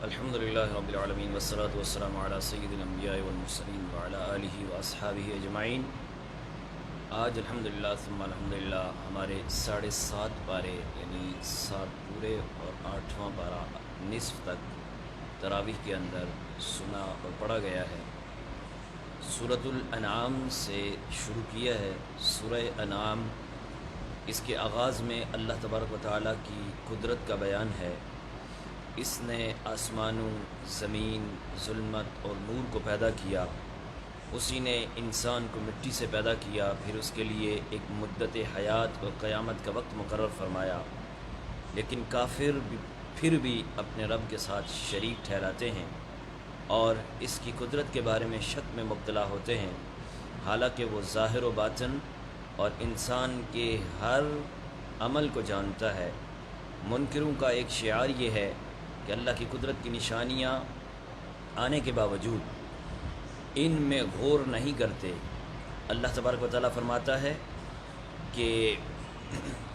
الحمدللہ رب العالمین والصلاة والسلام علی سید الانبیاء والمرسلین وعلی آلہ واصحابہ اجمعین۔ آج الحمدللہ ثم الحمدللہ ہمارے 7.5 پارے یعنی 7 پورے اور 8واں پارہ نصف تک تراویح کے اندر سنا اور پڑھا گیا ہے۔ سورۃ الانعام سے شروع کیا ہے۔ سورہ انعام، اس کے آغاز میں اللہ تبارک و تعالیٰ کی قدرت کا بیان ہے۔ اس نے آسمانوں، زمین، ظلمت اور نور کو پیدا کیا۔ اسی نے انسان کو مٹی سے پیدا کیا، پھر اس کے لیے ایک مدت حیات اور قیامت کا وقت مقرر فرمایا۔ لیکن کافر پھر بھی اپنے رب کے ساتھ شریک ٹھہراتے ہیں اور اس کی قدرت کے بارے میں شک میں مبتلا ہوتے ہیں، حالانکہ وہ ظاہر و باطن اور انسان کے ہر عمل کو جانتا ہے۔ منکروں کا ایک شعار یہ ہے کہ اللہ کی قدرت کی نشانیاں آنے کے باوجود ان میں غور نہیں کرتے۔ اللہ تبارک و تعالیٰ فرماتا ہے کہ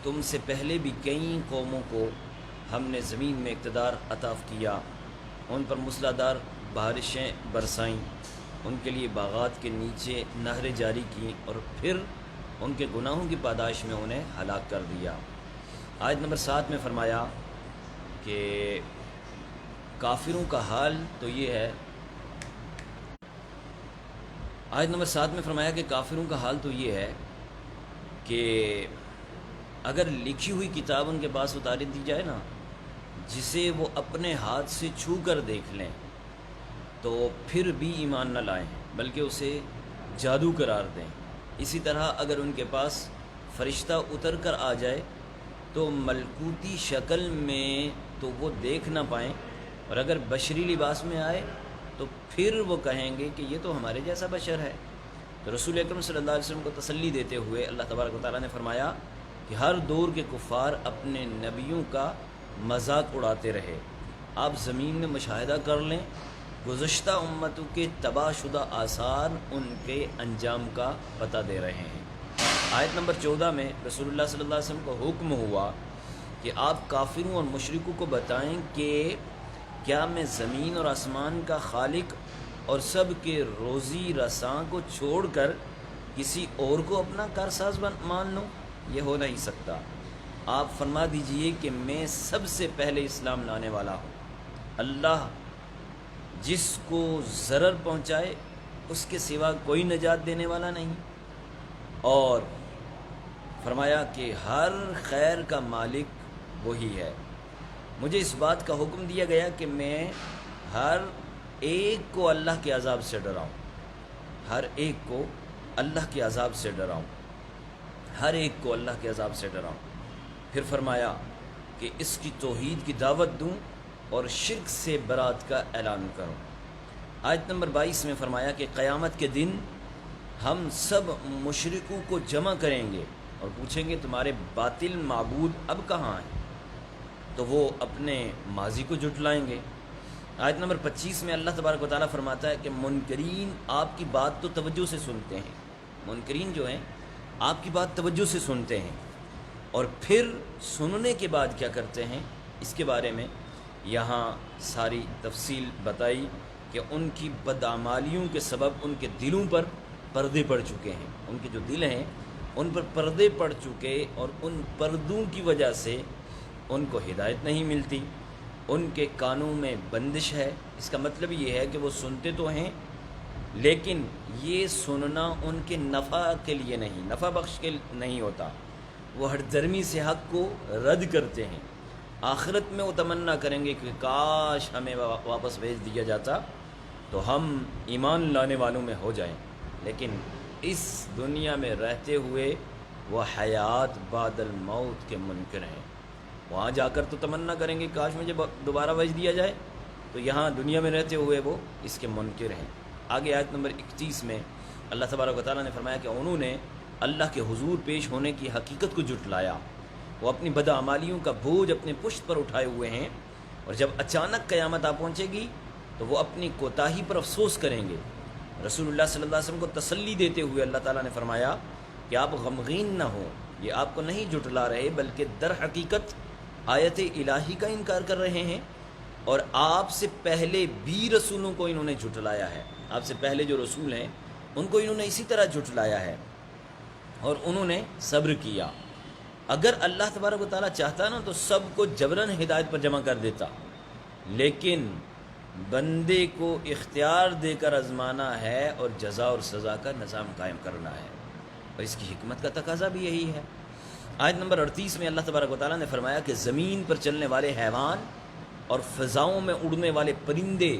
تم سے پہلے بھی کئی قوموں کو ہم نے زمین میں اقتدار عطا کیا، ان پر موسلادھار بارشیں برسائیں، ان کے لیے باغات کے نیچے نہریں جاری کیں اور پھر ان کے گناہوں کی پاداش میں انہیں ہلاک کر دیا۔ آیت نمبر 7 میں فرمایا کہ کافروں کا حال تو یہ ہے، آیت نمبر 7 میں فرمایا کہ کافروں کا حال تو یہ ہے کہ اگر لکھی ہوئی کتاب ان کے پاس اتار دی جائے نا، جسے وہ اپنے ہاتھ سے چھو کر دیکھ لیں تو پھر بھی ایمان نہ لائیں بلکہ اسے جادو قرار دیں۔ اسی طرح اگر ان کے پاس فرشتہ اتر کر آ جائے تو ملکوتی شکل میں تو وہ دیکھ نہ پائیں، اور اگر بشری لباس میں آئے تو پھر وہ کہیں گے کہ یہ تو ہمارے جیسا بشر ہے۔ تو رسول اکرم صلی اللہ علیہ وسلم کو تسلی دیتے ہوئے اللہ تبارک و تعالیٰ نے فرمایا کہ ہر دور کے کفار اپنے نبیوں کا مذاق اڑاتے رہے۔ آپ زمین میں مشاہدہ کر لیں، گزشتہ امتوں کے تباہ شدہ آثار ان کے انجام کا پتہ دے رہے ہیں۔ آیت نمبر 14 میں رسول اللہ صلی اللہ علیہ وسلم کو حکم ہوا کہ آپ کافروں اور مشرکوں کو بتائیں کہ کیا میں زمین اور آسمان کا خالق اور سب کے روزی رساں کو چھوڑ کر کسی اور کو اپنا کارساز مان لوں؟ یہ ہو نہیں سکتا۔ آپ فرما دیجئے کہ میں سب سے پہلے اسلام لانے والا ہوں۔ اللہ جس کو ضرر پہنچائے اس کے سوا کوئی نجات دینے والا نہیں، اور فرمایا کہ ہر خیر کا مالک وہی ہے۔ مجھے اس بات کا حکم دیا گیا کہ میں ہر ایک کو اللہ کے عذاب سے ڈراؤں، ہر ایک کو اللہ کے عذاب سے ڈراؤں، ہر ایک کو اللہ کے عذاب سے ڈراؤں۔ پھر فرمایا کہ اس کی توحید کی دعوت دوں اور شرک سے برات کا اعلان کروں۔ آیت نمبر 22 میں فرمایا کہ قیامت کے دن ہم سب مشرکوں کو جمع کریں گے اور پوچھیں گے تمہارے باطل معبود اب کہاں ہیں؟ تو وہ اپنے ماضی کو جھٹلائیں گے۔ آیت نمبر 25 میں اللہ تبارک و تعالیٰ فرماتا ہے کہ منکرین آپ کی بات تو توجہ سے سنتے ہیں، منکرین جو ہیں آپ کی بات توجہ سے سنتے ہیں، اور پھر سننے کے بعد کیا کرتے ہیں، اس کے بارے میں یہاں ساری تفصیل بتائی کہ ان کی بدعمالیوں کے سبب ان کے دلوں پر پردے پڑ چکے ہیں، ان کے جو دل ہیں ان پر پردے پڑ چکے، اور ان پردوں کی وجہ سے ان کو ہدایت نہیں ملتی، ان کے کانوں میں بندش ہے۔ اس کا مطلب یہ ہے کہ وہ سنتے تو ہیں لیکن یہ سننا ان کے نفع کے لیے نہیں، نفع بخش کے نہیں ہوتا، وہ ہر درمی سے حق کو رد کرتے ہیں۔ آخرت میں وہ تمنا کریں گے کہ کاش ہمیں واپس بھیج دیا جاتا تو ہم ایمان لانے والوں میں ہو جائیں، لیکن اس دنیا میں رہتے ہوئے وہ حیات بعد الموت کے منکر ہیں۔ وہاں جا کر تو تمنا کریں گے کاش مجھے دوبارہ بھیج دیا جائے، تو یہاں دنیا میں رہتے ہوئے وہ اس کے منکر ہیں۔ آگے آیت نمبر 31 میں اللہ تبارک و تعالیٰ نے فرمایا کہ انہوں نے اللہ کے حضور پیش ہونے کی حقیقت کو جھٹلایا، وہ اپنی بدعمالیوں کا بوجھ اپنے پشت پر اٹھائے ہوئے ہیں، اور جب اچانک قیامت آ پہنچے گی تو وہ اپنی کوتاہی پر افسوس کریں گے۔ رسول اللہ صلی اللہ علیہ وسلم کو تسلی دیتے ہوئے اللہ تعالیٰ نے فرمایا کہ آپ غمگین نہ ہوں، یہ آپ کو نہیں جھٹلا رہے بلکہ در حقیقت آیت الہی کا انکار کر رہے ہیں۔ اور آپ سے پہلے بھی رسولوں کو انہوں نے جھٹلایا ہے، آپ سے پہلے جو رسول ہیں ان کو انہوں نے اسی طرح جھٹلایا ہے، اور انہوں نے صبر کیا۔ اگر اللہ تبارک و تعالیٰ چاہتا نا تو سب کو جبراً ہدایت پر جمع کر دیتا، لیکن بندے کو اختیار دے کر آزمانا ہے اور جزا اور سزا کا نظام قائم کرنا ہے، اور اس کی حکمت کا تقاضا بھی یہی ہے۔ آیت نمبر 38 میں اللہ تبارک و تعالیٰ نے فرمایا کہ زمین پر چلنے والے حیوان اور فضاؤں میں اڑنے والے پرندے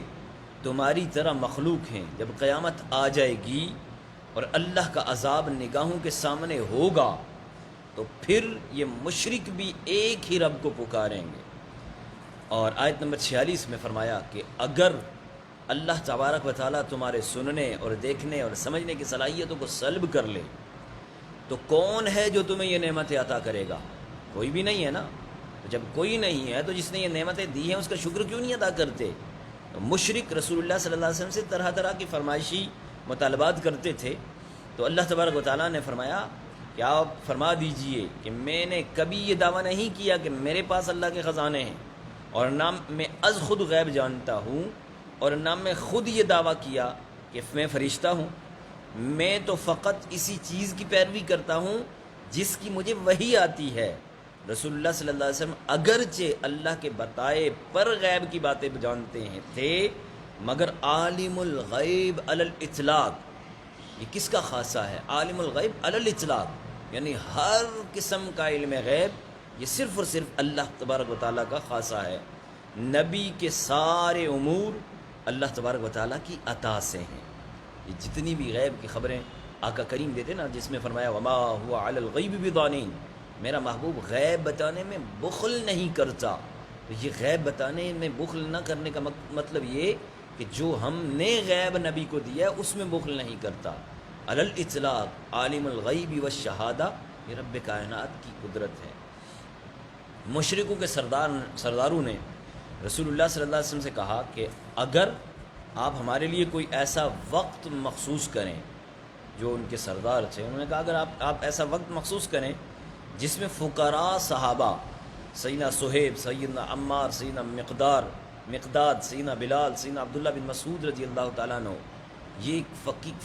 تمہاری طرح مخلوق ہیں، جب قیامت آ جائے گی اور اللہ کا عذاب نگاہوں کے سامنے ہوگا تو پھر یہ مشرک بھی ایک ہی رب کو پکاریں گے۔ اور آیت نمبر 46 میں فرمایا کہ اگر اللہ تبارک و تعالیٰ تمہارے سننے اور دیکھنے اور سمجھنے کی صلاحیتوں کو سلب کر لے تو کون ہے جو تمہیں یہ نعمتیں عطا کرے گا؟ کوئی بھی نہیں ہے نا۔ تو جب کوئی نہیں ہے تو جس نے یہ نعمتیں دی ہیں اس کا شکر کیوں نہیں ادا کرتے؟ تو مشرک رسول اللہ صلی اللہ علیہ وسلم سے طرح طرح کی فرمائشی مطالبات کرتے تھے، تو اللہ تبارک و تعالیٰ نے فرمایا کہ آپ فرما دیجئے کہ میں نے کبھی یہ دعویٰ نہیں کیا کہ میرے پاس اللہ کے خزانے ہیں، اور نہ میں از خود غیب جانتا ہوں، اور نہ میں خود یہ دعویٰ کیا کہ میں فرشتہ ہوں۔ میں تو فقط اسی چیز کی پیروی کرتا ہوں جس کی مجھے وحی آتی ہے۔ رسول اللہ صلی اللہ علیہ وسلم اگرچہ اللہ کے بتائے پر غیب کی باتیں جانتے ہیں تھے، مگر عالم الغیب علی الاطلاق، یہ کس کا خاصہ ہے؟ عالم الغیب علی الاطلاق، یعنی ہر قسم کا علم غیب یہ صرف اور صرف اللہ تبارک و تعالیٰ کا خاصہ ہے۔ نبی کے سارے امور اللہ تبارک و تعالیٰ کی عطا سے ہیں۔ یہ جتنی بھی غیب کی خبریں آقا کریم دیتے نا، جس میں فرمایا وما ہوا علی الغیب بضانین، میرا محبوب غیب بتانے میں بخل نہیں کرتا۔ تو یہ غیب بتانے میں بخل نہ کرنے کا مطلب یہ کہ جو ہم نے غیب نبی کو دیا ہے اس میں بخل نہیں کرتا۔ علی الاطلاق عالم الغیب والشہادہ، یہ رب کائنات کی قدرت ہے۔ مشرکوں کے سرداروں نے رسول اللہ صلی اللہ علیہ وسلم سے کہا کہ اگر آپ ہمارے لیے کوئی ایسا وقت مخصوص کریں، جو ان کے سردار تھے انہوں نے کہا اگر آپ ایسا وقت مخصوص کریں جس میں فقراء صحابہ سیدنا صہیب، سیدنا عمار، سیدنا مقداد، سیدنا بلال، سیدنا عبداللہ بن مسعود رضی اللہ تعالیٰ عنہ، یہ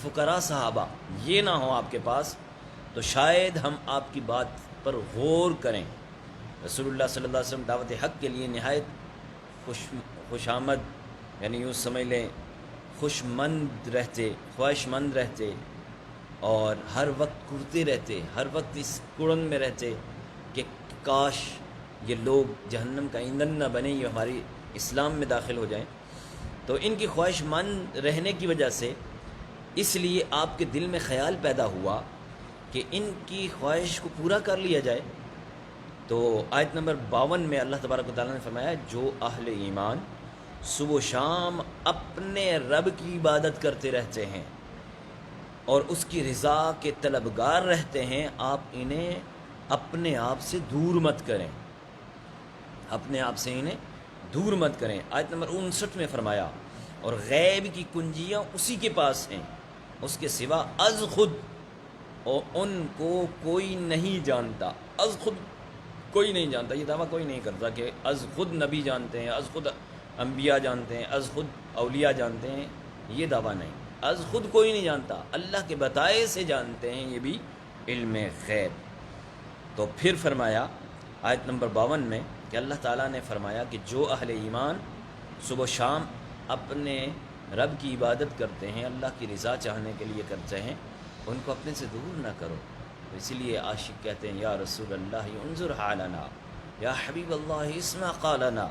فقراء صحابہ یہ نہ ہوں آپ کے پاس، تو شاید ہم آپ کی بات پر غور کریں۔ رسول اللہ صلی اللہ علیہ وسلم دعوت حق کے لیے نہایت خوش آمد، یعنی یوں سمجھ لیں خوش مند رہتے، خواہش مند رہتے، اور ہر وقت کرتے رہتے، ہر وقت اس کڑن میں رہتے کہ کاش یہ لوگ جہنم کا ایندھن نہ بنے، یہ ہماری اسلام میں داخل ہو جائیں۔ تو ان کی خواہش مند رہنے کی وجہ سے اس لیے آپ کے دل میں خیال پیدا ہوا کہ ان کی خواہش کو پورا کر لیا جائے۔ تو آیت نمبر 52 میں اللہ تبارک و تعالیٰ نے فرمایا جو اہل ایمان صبح و شام اپنے رب کی عبادت کرتے رہتے ہیں اور اس کی رضا کے طلبگار رہتے ہیں، آپ انہیں اپنے آپ سے دور مت کریں، اپنے آپ سے انہیں دور مت کریں۔ آیت نمبر 59 میں فرمایا اور غیب کی کنجیاں اسی کے پاس ہیں، اس کے سوا از خود اور ان کو کوئی نہیں جانتا۔ از خود کوئی نہیں جانتا، یہ دعویٰ کوئی نہیں کرتا کہ از خود نبی جانتے ہیں، از خود انبیاء جانتے ہیں، از خود اولیاء جانتے ہیں، یہ دعویٰ نہیں۔ از خود کوئی نہیں جانتا، اللہ کے بتائے سے جانتے ہیں، یہ بھی علم غیب۔ تو پھر فرمایا آیت نمبر 52 میں کہ اللہ تعالیٰ نے فرمایا کہ جو اہل ایمان صبح و شام اپنے رب کی عبادت کرتے ہیں، اللہ کی رضا چاہنے کے لیے کرتے ہیں، ان کو اپنے سے دور نہ کرو۔ تو اسی لیے عاشق کہتے ہیں یا رسول اللہ انظر حالنا، یا حبیب اللہ اسمع قالنا،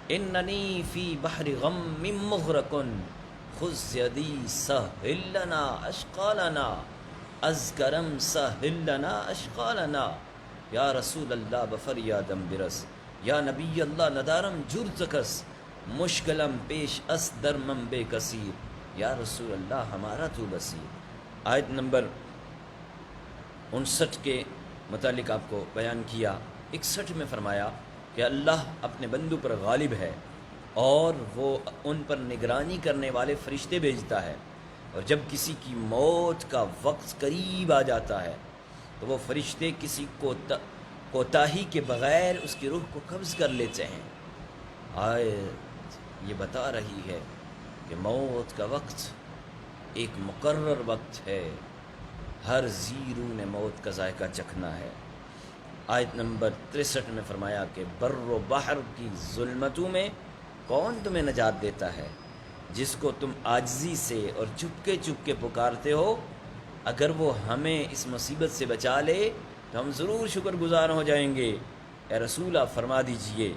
اننی فی بحر غم مغرق خذ یدی سہل لنا اشقالنا، از کرم سہل لنا اشقالنا، یا رسول اللہ بفریادم برس، یا نبی اللہ ندارم جرتکس، مشکلم پیش اس درمم بے کثیر، یا رسول اللہ ہمارا تو بصیر۔ آیت نمبر 59 کے متعلق آپ کو بیان کیا۔ 61 میں فرمایا کہ اللہ اپنے بندوں پر غالب ہے اور وہ ان پر نگرانی کرنے والے فرشتے بھیجتا ہے، اور جب کسی کی موت کا وقت قریب آ جاتا ہے تو وہ فرشتے کسی کوتاہی کے بغیر اس کی روح کو قبض کر لیتے ہیں۔ یہ بتا رہی ہے کہ موت کا وقت ایک مقرر وقت ہے، ہر زی روح نے موت کا ذائقہ چکھنا ہے۔ آیت نمبر 63 میں فرمایا کہ بر و بحر کی ظلمتوں میں کون تمہیں نجات دیتا ہے، جس کو تم عاجزی سے اور چپ کے پکارتے ہو، اگر وہ ہمیں اس مصیبت سے بچا لے تو ہم ضرور شکر گزار ہو جائیں گے۔ اے رسول آپ فرما دیجئے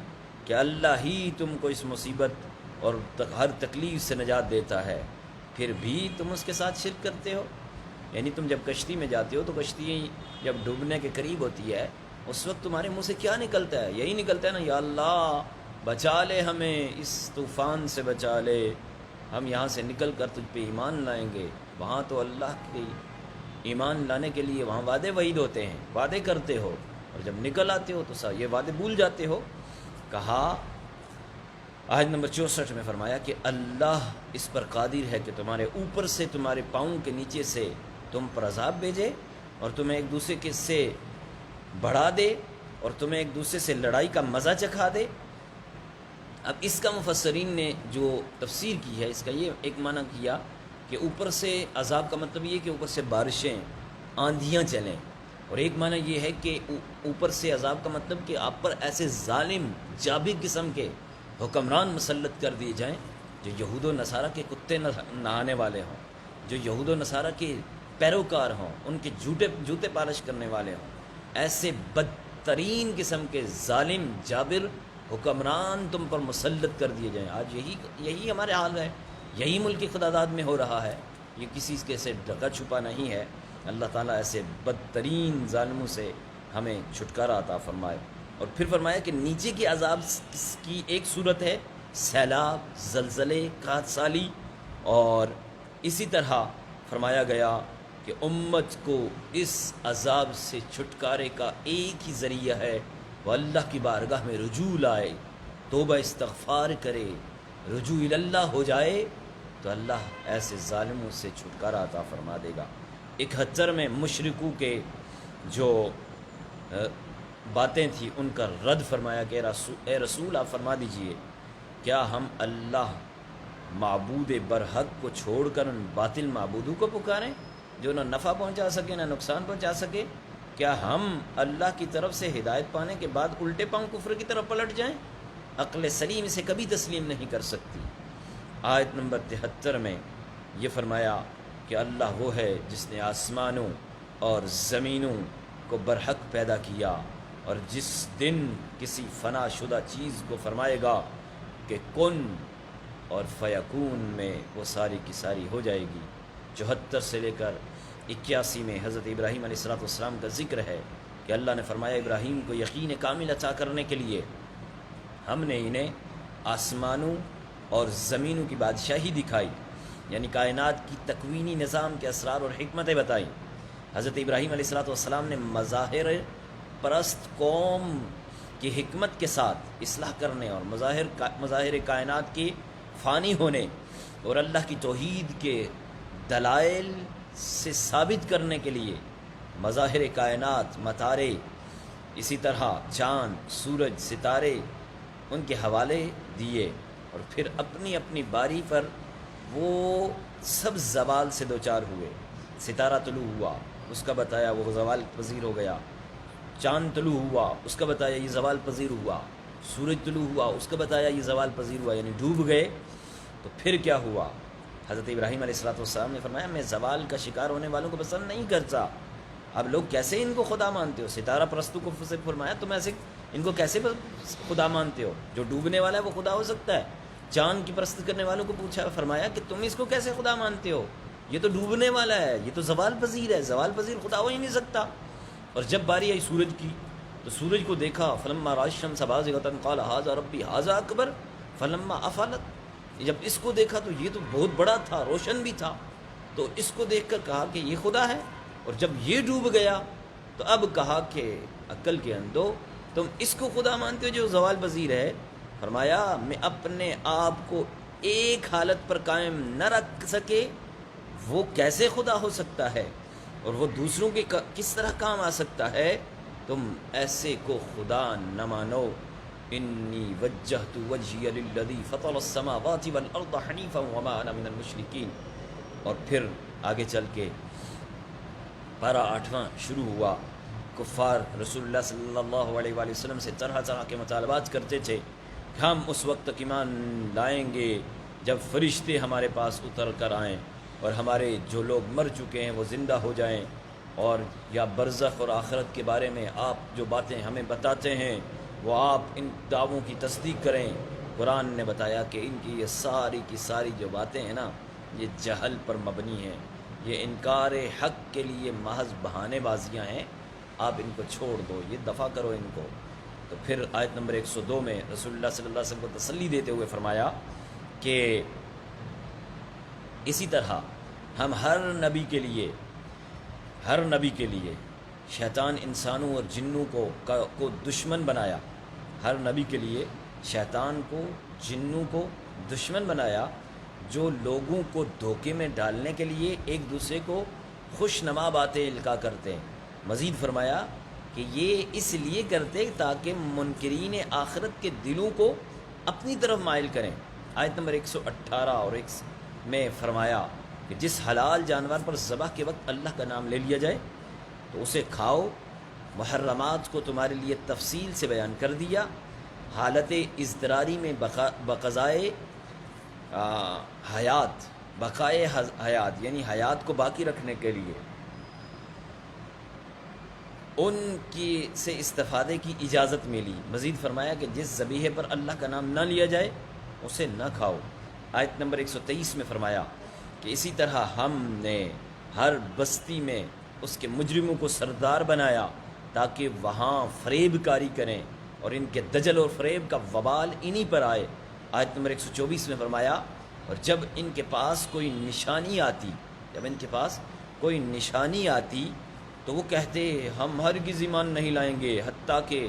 کہ اللہ ہی تم کو اس مصیبت اور ہر تکلیف سے نجات دیتا ہے، پھر بھی تم اس کے ساتھ شرک کرتے ہو۔ یعنی تم جب کشتی میں جاتے ہو تو کشتی جب ڈوبنے کے قریب ہوتی ہے، اس وقت تمہارے منہ سے کیا نکلتا ہے؟ یہی نکلتا ہے نا، یا اللہ بچا لے ہمیں، اس طوفان سے بچا لے، ہم یہاں سے نکل کر تجھ پہ ایمان لائیں گے۔ وہاں تو اللہ کے ایمان لانے کے لیے وہاں وعدے وعید ہوتے ہیں، وعدے کرتے ہو، اور جب نکل آتے ہو تو یہ وعدے بھول جاتے ہو۔ کہا آیت نمبر 64 میں فرمایا کہ اللہ اس پر قادر ہے کہ تمہارے اوپر سے تمہارے پاؤں کے نیچے سے تم پر عذاب بھیجے، اور تمہیں ایک دوسرے کے سے بڑھا دے، اور تمہیں ایک دوسرے سے لڑائی کا مزہ چکھا دے۔ اب اس کا مفسرین نے جو تفسیر کی ہے، اس کا یہ ایک معنی کیا کہ اوپر سے عذاب کا مطلب یہ کہ اوپر سے بارشیں، آندھیاں چلیں، اور ایک معنی یہ ہے کہ اوپر سے عذاب کا مطلب کہ آپ پر ایسے ظالم جابر قسم کے حکمران مسلط کر دیے جائیں جو یہود و نصارہ کے کتے نہانے والے ہوں، جو یہود و نصارہ کے پیروکار ہوں، ان کے جوتے پالش کرنے والے ہوں۔ ایسے بدترین قسم کے ظالم جابر حکمران تم پر مسلط کر دیے جائیں۔ آج یہی ہمارے حال ہے، یہی ملک کی خداداد میں ہو رہا ہے، یہ کسی کے سے ڈھکا چھپا نہیں ہے۔ اللہ تعالیٰ ایسے بدترین ظالموں سے ہمیں چھٹکارا عطا فرمائے۔ اور پھر فرمایا کہ نیچے کی عذاب کی ایک صورت ہے سیلاب، زلزلے، قحط سالی، اور اسی طرح فرمایا گیا کہ امت کو اس عذاب سے چھٹکارے کا ایک ہی ذریعہ ہے، وہ اللہ کی بارگاہ میں رجوع لائے، توبہ استغفار کرے، رجوع اللہ ہو جائے، تو اللہ ایسے ظالموں سے چھٹکارا عطا فرما دے گا۔ 71 میں مشرکوں کے جو باتیں تھیں ان کا رد فرمایا کہ اے رسول آپ فرما دیجئے کیا ہم اللہ معبود برحق کو چھوڑ کر ان باطل معبودوں کو پکاریں جو نہ نفع پہنچا سکے نہ نقصان پہنچا سکے؟ کیا ہم اللہ کی طرف سے ہدایت پانے کے بعد الٹے پاؤں کفر کی طرف پلٹ جائیں؟ عقل سلیم اسے کبھی تسلیم نہیں کر سکتی۔ آیت نمبر 73 میں یہ فرمایا کہ اللہ وہ ہے جس نے آسمانوں اور زمینوں کو برحق پیدا کیا، اور جس دن کسی فنا شدہ چیز کو فرمائے گا کہ کن اور فیکون میں وہ ساری کی ساری ہو جائے گی۔ 74 سے لے کر 81 میں حضرت ابراہیم علیہ السلام کا ذکر ہے کہ اللہ نے فرمایا ابراہیم کو یقین کامل عطا کرنے کے لیے ہم نے انہیں آسمانوں اور زمینوں کی بادشاہی دکھائی، یعنی کائنات کی تکوینی نظام کے اسرار اور حکمتیں بتائیں۔ حضرت ابراہیم علیہ السلام نے مظاہر پرست قوم کی حکمت کے ساتھ اصلاح کرنے اور مظاہر کائنات کے فانی ہونے اور اللہ کی توحید کے دلائل سے ثابت کرنے کے لیے مظاہر کائنات، متارے، اسی طرح چاند، سورج، ستارے ان کے حوالے دیے، اور پھر اپنی اپنی باری پر وہ سب زوال سے دوچار ہوئے۔ ستارہ طلوع ہوا، اس کا بتایا وہ زوال پذیر ہو گیا، چاند طلوع ہوا، اس کا بتایا یہ زوال پذیر ہوا، سورج طلوع ہوا، اس کا بتایا یہ زوال پذیر ہوا، یعنی ڈوب گئے۔ تو پھر کیا ہوا؟ حضرت ابراہیم علیہ السلام نے فرمایا میں زوال کا شکار ہونے والوں کو پسند نہیں کرتا۔ اب لوگ کیسے ان کو خدا مانتے ہو؟ ستارہ پرستوں کو فرمایا تم ایسے ان کو کیسے خدا مانتے ہو؟ جو ڈوبنے والا ہے وہ خدا ہو سکتا ہے؟ چاند کی پرست کرنے والوں کو پوچھا، فرمایا کہ تم اس کو کیسے خدا مانتے ہو؟ یہ تو ڈوبنے والا ہے، یہ تو زوال پذیر ہے، زوال پذیر خدا ہو ہی نہیں سکتا۔ اور جب باری آئی سورج کی تو سورج کو دیکھا، فلما رأى الشمس بازغة قال هذا ربي هذا اکبر فلما افلت، جب اس کو دیکھا تو یہ تو بہت بڑا تھا، روشن بھی تھا، تو اس کو دیکھ کر کہا کہ یہ خدا ہے۔ اور جب یہ ڈوب گیا تو اب کہا کہ عقل کے اندھو تم اس کو خدا مانتے ہو جو زوال پذیر ہے؟ فرمایا میں اپنے آپ کو ایک حالت پر قائم نہ رکھ سکے وہ کیسے خدا ہو سکتا ہے، اور وہ دوسروں کے کس طرح کام آ سکتا ہے؟ تم ایسے کو خدا نہ مانو انی وجہت وجہی للذی فطر السماوات والارض حنیفا وما انا من المشرکین. اور پھر آگے چل کے پارہ 8واں شروع ہوا. کفار رسول اللہ صلی اللہ علیہ وآلہ وسلم سے طرح طرح کے مطالبات کرتے تھے کہ ہم اس وقت تک ایمان لائیں گے جب فرشتے ہمارے پاس اتر کر آئیں اور ہمارے جو لوگ مر چکے ہیں وہ زندہ ہو جائیں، اور یا برزخ اور آخرت کے بارے میں آپ جو باتیں ہمیں بتاتے ہیں وہ آپ ان دعووں کی تصدیق کریں. قرآن نے بتایا کہ ان کی یہ ساری کی ساری جو باتیں ہیں نا یہ جہل پر مبنی ہیں، یہ انکار حق کے لیے محض بہانے بازیاں ہیں، آپ ان کو چھوڑ دو، یہ دفع کرو ان کو. تو پھر آیت نمبر 102 میں رسول اللہ صلی اللہ علیہ وسلم کو تسلی دیتے ہوئے فرمایا کہ اسی طرح ہم ہر نبی کے لیے شیطان انسانوں اور جنوں کو دشمن بنایا. ہر نبی کے لیے شیطان کو جنوں کو دشمن بنایا جو لوگوں کو دھوکے میں ڈالنے کے لیے ایک دوسرے کو خوش نما باتیں القاء کرتے ہیں. مزید فرمایا کہ یہ اس لیے کرتے تاکہ منکرین آخرت کے دلوں کو اپنی طرف مائل کریں. آیت نمبر 118 اور 1 میں فرمایا کہ جس حلال جانور پر ذبح کے وقت اللہ کا نام لے لیا جائے تو اسے کھاؤ. محرمات کو تمہارے لیے تفصیل سے بیان کر دیا. حالت اضطراری میں بقائے حیات یعنی حیات کو باقی رکھنے کے لیے ان کی سے استفادے کی اجازت ملی. مزید فرمایا کہ جس ذبیحے پر اللہ کا نام نہ لیا جائے اسے نہ کھاؤ. آیت نمبر 123 میں فرمایا کہ اسی طرح ہم نے ہر بستی میں اس کے مجرموں کو سردار بنایا تاکہ وہاں فریب کاری کریں اور ان کے دجل اور فریب کا وبال انہی پر آئے. آیت نمبر 124 میں فرمایا اور جب ان کے پاس کوئی نشانی آتی تو وہ کہتے ہم ہرگز ایمان نہیں لائیں گے حتیٰ کہ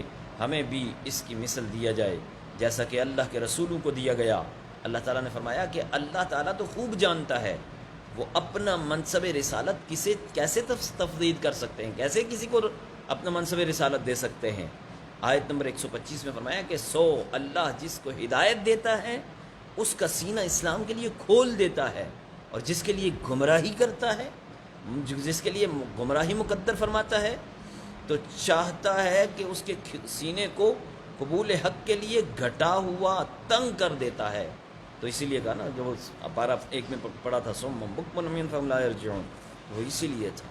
ہمیں بھی اس کی مثل دیا جائے جیسا کہ اللہ کے رسولوں کو دیا گیا. اللہ تعالیٰ نے فرمایا کہ اللہ تعالیٰ تو خوب جانتا ہے وہ اپنا منصب رسالت کیسے تفویض کر سکتے ہیں، کیسے کسی کو اپنا منصب رسالت دے سکتے ہیں. آیت نمبر 125 میں فرمایا کہ اللہ جس کو ہدایت دیتا ہے اس کا سینہ اسلام کے لیے کھول دیتا ہے، اور جس کے لیے گمراہی کرتا ہے، جس کے لیے گمراہی مقدر فرماتا ہے تو چاہتا ہے کہ اس کے سینے کو قبول حق کے لیے گھٹا ہوا تنگ کر دیتا ہے. تو اسی لیے کہا نا جو پارہ 1 میں پڑھا تھا سم بکم عمیٌ فهم لا یرجعون، وہ اسی لیے تھا.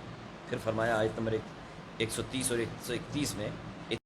پھر فرمایا آیت نمبر 130 اور 131 میں